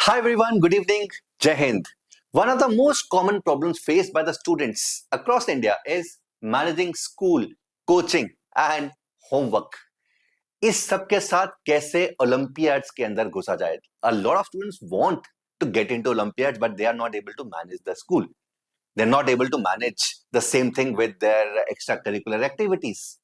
Hi everyone, good evening, Jai Hind. One of the most common problems faced by the students across India is managing school, coaching and homework. इस सब के साथ कैसे Olympiads के अंदर घुसा जाए? A lot of students want to get into Olympiads, but they are not able to manage the school. They're not able to manage the same thing with their extracurricular activities,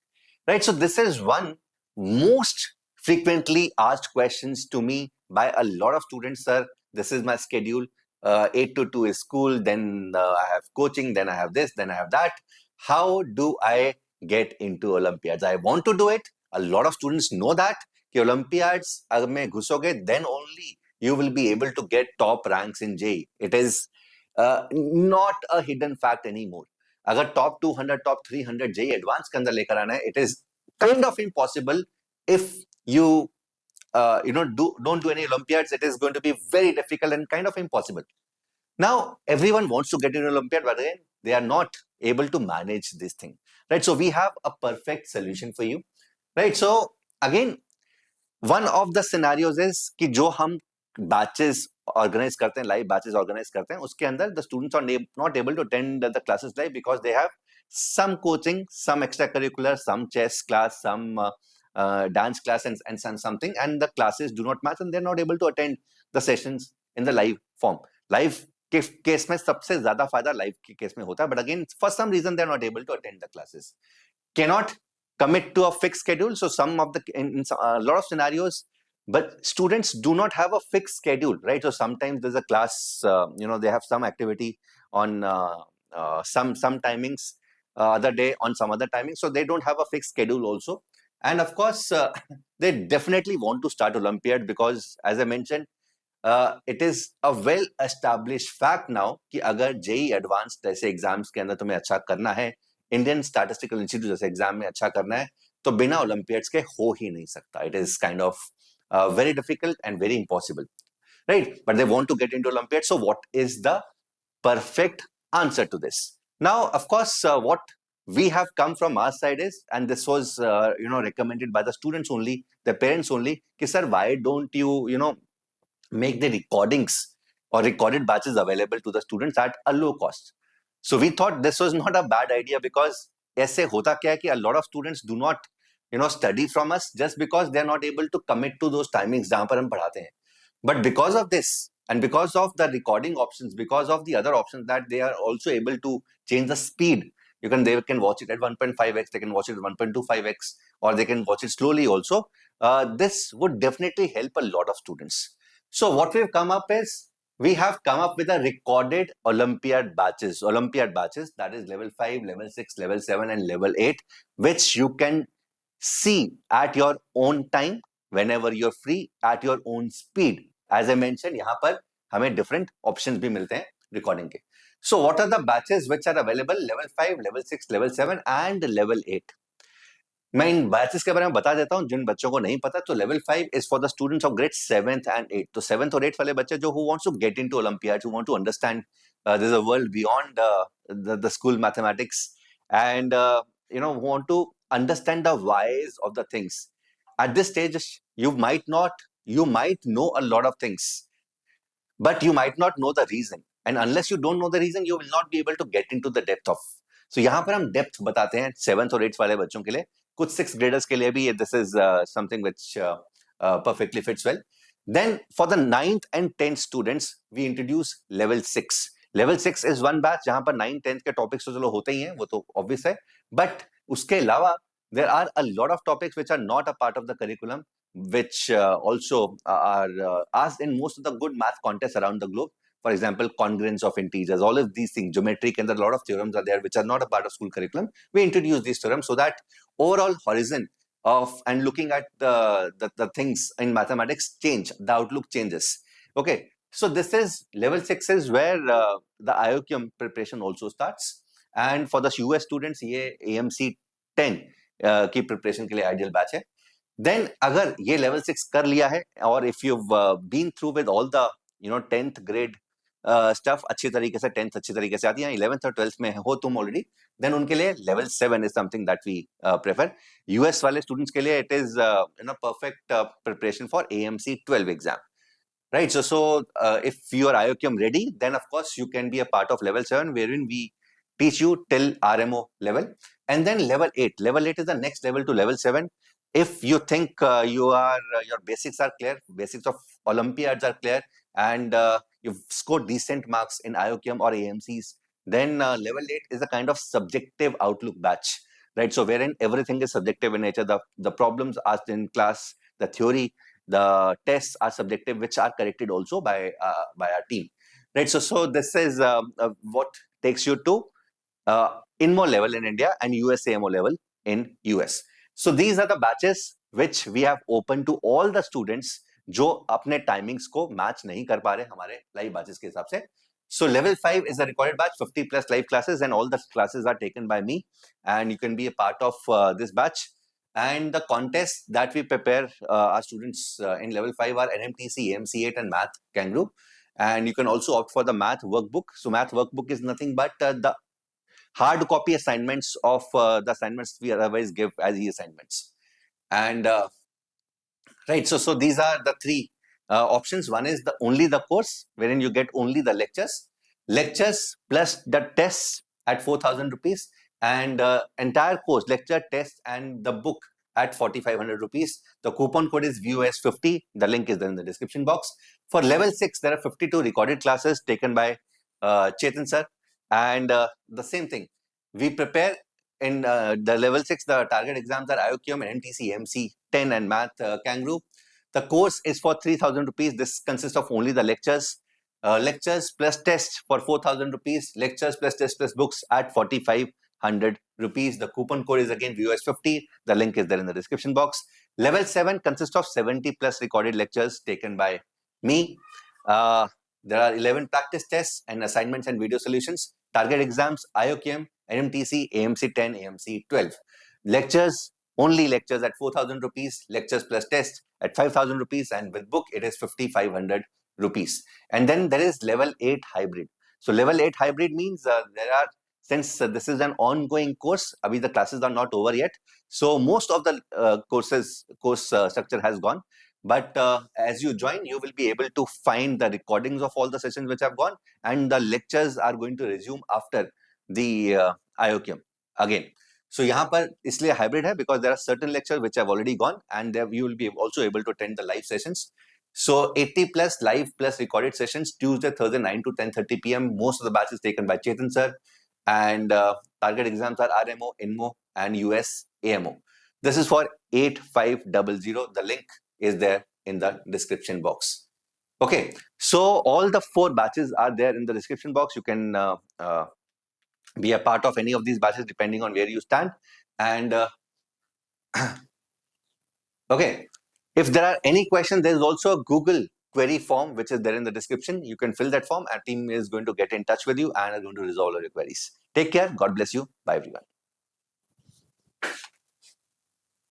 right? So this is one most frequently asked questions to me by a lot of students. Sir, this is my schedule. 8 to 2 is school, then I have coaching, then I have this, then I have that. How do I get into Olympiads? I want to do it. A lot of students know that कि Olympiads अगर में घुसोगे, then only you will be able to get top ranks in JEE. It is not a hidden fact anymore. अगर top 200, top 300 JEE Advanced के अंदर लेकर आना है, it is kind of impossible. If you don't do any Olympiads, it is going to be very difficult and kind of impossible. Now, everyone wants to get into Olympiad, but again, they are not able to manage this thing, right? So we have a perfect solution for you, right? So again, one of the scenarios is कि जो हम batches organize करते हैं, live batches organize करते हैं, उसके अंदर the students are not able to attend the classes live because they have some coaching, some extracurricular, some chess class, some dance class and something, and the classes do not match and they're not able to attend the sessions in the live form. Live के case में सबसे ज्यादा फायदा live के case में होता है, but again for some reason they're not able to attend the classes, cannot commit to a fixed schedule. So some of the in a lot of scenarios, but students do not have a fixed schedule, right? So sometimes there's a class, they have some activity on some timings, other day on some other timing, so they don't have a fixed schedule also. And of course, they definitely want to start Olympiad because, as I mentioned, it is a well established fact now कि अगर JEE Advanced जैसे exams के अंदर तुम्हें अच्छा करना है, Indian statistical institute जैसे एग्जाम में अच्छा करना है, तो बिना ओलंपियाड्स के हो ही नहीं सकता. It is kind of very difficult and very impossible, right? But they want to get into Olympiad. So what is the perfect answer to this? Now, of course, what we have come from our side is, and this was recommended by the students only, the parents only, कि sir, why don't you make the recordings or recorded batches available to the students at a low cost? So we thought this was not a bad idea because ऐसे होता क्या है कि a lot of students do not study from us just because they are not able to commit to those timings जहां पर हम पढ़ाते हैं. But because of this and because of the recording options, because of the other options that they are also able to change the speed. They can watch it at 1.5x, they can watch it at 1.25x, or they can watch it slowly also. This would definitely help a lot of students. So what we've come up is, we have come up with a recorded Olympiad batches, that is level 5, level 6, level 7 and level 8, which you can see at your own time, whenever you're free, at your own speed. As I mentioned, यहाँ पर हमें different options भी मिलते हैं recording के. So what are the batches which are available? Level 5, level 6, level 7 and level 8. मैं इन batches के बारे में बता देता हूँ जिन बच्चों को नहीं पता. तो level 5 is for the students of grade 7th and 8th. तो 7th और 8th वाले बच्चे जो who wants to get into Olympiads, who want to understand there's a world beyond the school mathematics, and who want to understand the whys of the things. At this stage, you might know a lot of things, but you might not know the reason, and unless you don't know the reason, you will not be able to get into the depth of. So यहाँ पर हम depth बताते हैं 7th और 8th वाले बच्चों के लिए, कुछ 6th graders के लिए भी. This is something which perfectly fits well. Then for the 9th and 10th students, we introduce level 6. Level 6 is one batch जहाँ पर 9th 10th के टॉपिक्स तो चलो होते ही हैं, वो तो obvious है, but उसके अलावा there are a lot of topics which are not a part of the curriculum, which also are asked in most of the good math contests around the globe. For example, congruence of integers, all of these things, geometry, and a lot of theorems are there which are not a part of school curriculum. We introduce these theorems so that overall horizon of and looking at the things in mathematics change, the outlook changes. Okay, so this is level 6 is where the IOQM preparation also starts, and for the US students, ये AMC 10 की preparation के लिए ideal batch है. Then अगर ये level 6 कर लिया है, और if you've been through with all the 10th grade stuff अच्छी तरीके से, 10th अच्छी तरीके से आती है, 11th और 12th में हो तुम ऑलरेडी, देन उनके लिए level 7 is something that we prefer. US वाले स्टूडेंट्स के लिए it is perfect preparation for AMC 12 exam. right? So if you are IOQM ready, then of course you can be a part of level 7, wherein we teach you till RMO level. And then level 8. Level 8 is the next level to level 7. If you think your basics are clear, basics of Olympiads are clear, and you've scored decent marks in IOQM or AMCs, then level 8 is a kind of subjective outlook batch, right? So wherein everything is subjective in nature. The problems asked in class, the theory, the tests are subjective, which are corrected also by our team, right? So this is what takes you to INMO level in India and USAMO level in US. So these are the batches which we have opened to all the students जो अपने timings को match नहीं कर पा रहे हमारे live batches के हिसाब से. So level 5 is a recorded batch, 50 plus live classes, and all the classes are taken by me, and you can be a part of this batch. And the contests that we prepare our students in level 5 are NMTC, AMC8, and Math Kangaroo. And you can also opt for the Math workbook. So Math workbook is nothing but the hard copy assignments of the assignments we otherwise give as e-assignments. And right, so these are the three options. One is only the course, wherein you get only the lectures plus the tests at 4,000 rupees, and entire course, lecture, test, and the book at 4,500 rupees. The coupon code is VOS50. The link is there in the description box. For level 6, there are 52 recorded classes taken by Chetan sir. And the same thing, we prepare in the level 6, the target exams are IOQM, NMTC, MC 10, and Math Kangaroo. The course is for 3,000 rupees. This consists of only the lectures plus tests for 4,000 rupees, lectures plus tests plus books at 4,500 rupees. The coupon code is again VOS50. The link is there in the description box. Level 7 consists of 70 plus recorded lectures taken by me. There are 11 practice tests and assignments and video solutions. Target exams, IOQM, NMTC, AMC 10, AMC 12. Lectures, only lectures at 4,000 rupees, lectures plus tests at 5,000 rupees, and with book it is 5,500 rupees. And then there is level 8 hybrid. So level 8 hybrid means since this is an ongoing course, the classes are not over yet. So most of the course structure has gone. But as you join, you will be able to find the recordings of all the sessions which have gone, and the lectures are going to resume after the IOQM again. So यहाँ पर इसलिए hybrid है because there are certain lectures which have already gone, and there you will be also able to attend the live sessions. So 80 plus live plus recorded sessions, Tuesday, Thursday, 9 to 10:30 p.m. Most of the batches taken by Chetan sir, and target exams are RMO, INMO, and US AMO. This is for 8500. The link is there in the description box. Okay, so all the 4 batches are there in the description box. You can be a part of any of these batches depending on where you stand. And okay, if there are any questions, there is also a Google query form which is there in the description. You can fill that form. Our team is going to get in touch with you and is going to resolve all your queries. Take care. God bless you. Bye everyone.